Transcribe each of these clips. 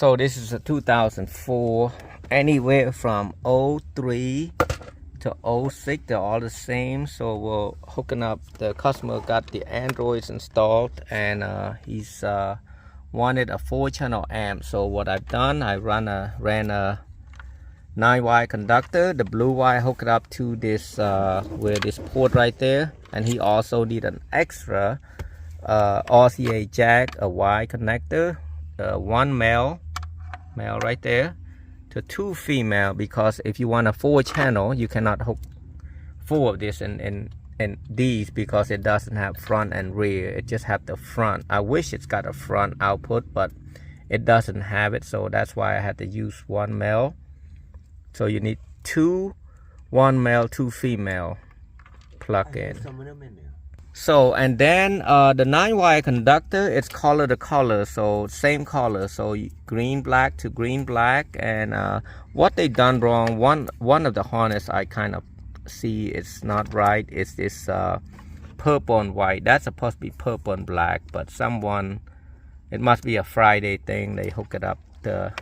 So this is a 2004, anywhere from 03 to 06, they're all the same. So we're hooking up, the customer got the Androids installed, and he's wanted a 4-channel amp. So what I've done, I ran a 9-wire conductor, the blue wire, hook it up to this where this port right there, and he also need an extra RCA jack, a Y connector, one male right there to 2 female, because if you want a 4-channel, you cannot hook 4 of this and these, because it doesn't have front and rear. It just have the front. I wish it's got a front output, but it doesn't have it, so that's why I had to use 1 male. So you need 2, 1 male, 2 female plug in. So, and then the 9-wire conductor, it's color to color, so same color, so green black to green black. And what they done wrong, one of the harness I kind of see it's not right, is this purple and white. That's supposed to be purple and black, but someone, it must be a Friday thing, they hook it up to,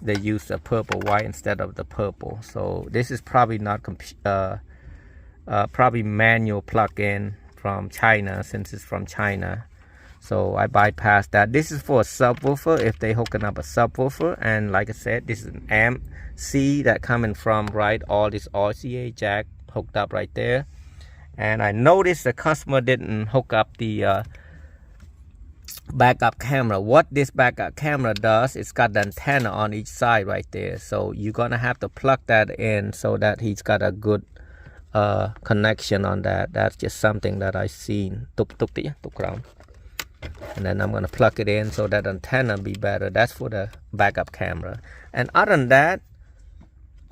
they use the purple white instead of the purple. So this is probably not probably manual plug-in from China, since it's from China. So I bypassed that. This is for a subwoofer, if they hooking up a subwoofer. And like I said, this is an amp C that coming from right, all this RCA jack hooked up right there. And I noticed the customer didn't hook up the backup camera. What this backup camera does, it's got the antenna on each side right there. So you're gonna have to plug that in so that he's got a good connection on that. That's just something that I seen. And then I'm gonna plug it in so that antenna be better. That's for the backup camera. And other than that,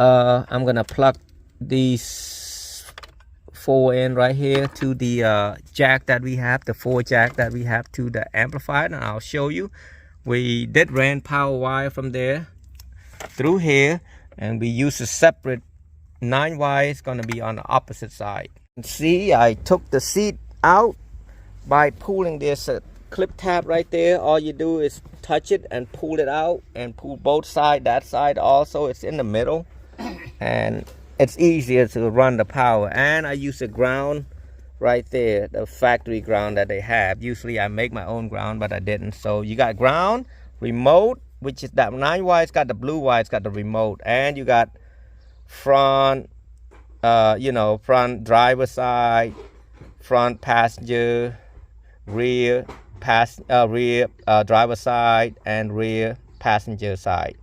I'm gonna plug these 4 in right here to the jack that we have, the 4 jack that we have to the amplifier, and I'll show you. We did ran power wire from there through here, and we use a separate 9 wire. Is going to be on the opposite side. See, I took the seat out by pulling this clip tab right there. All you do is touch it and pull it out, and pull both sides. That side also, it's in the middle, and it's easier to run the power. And I use a ground right there, the factory ground that they have. Usually I make my own ground, but I didn't. So you got ground, remote, which is that 9 wire. It's got the blue wire, it's got the remote, and you got front, front driver side, front passenger, rear driver side, and rear passenger side.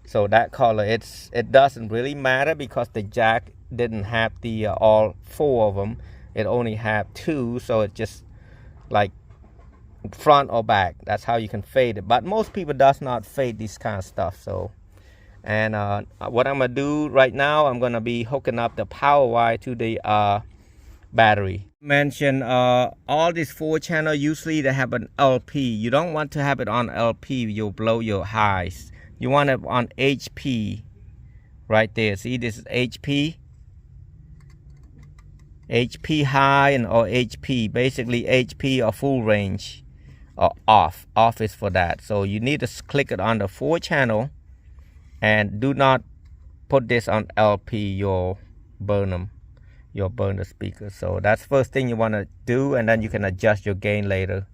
So that color, it doesn't really matter, because the jack didn't have the all 4 of them. It only have 2, so it's just like front or back. That's how you can fade it, but most people does not fade this kind of stuff. So, and what I'm gonna do right now, I'm gonna be hooking up the power wire to the battery. Mention all these 4-channel, usually they have an LP. You don't want to have it on LP, you'll blow your highs. You want it on HP right there. See, this is HP high and or HP, basically HP or full range, or off is for that. So you need to click it on the 4-channel, and do not put this on LP, you'll burn the speaker. So that's first thing you want to do, and then you can adjust your gain later.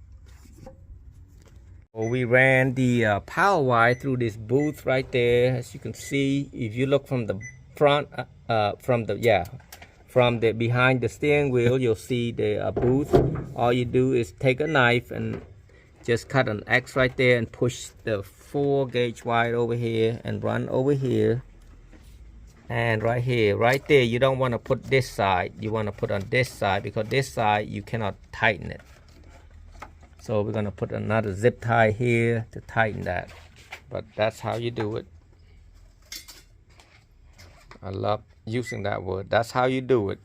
So we ran the power wire through this booth right there. As you can see, if you look from the front, from the behind the steering wheel, you'll see the booth. All you do is take a knife and just cut an X right there, and push the 4-gauge wire over here, and run over here, and right here, right there. You don't want to put this side, you want to put on this side, because this side you cannot tighten it. So we're going to put another zip tie here to tighten that. But that's how you do it. I love using that word. That's how you do it.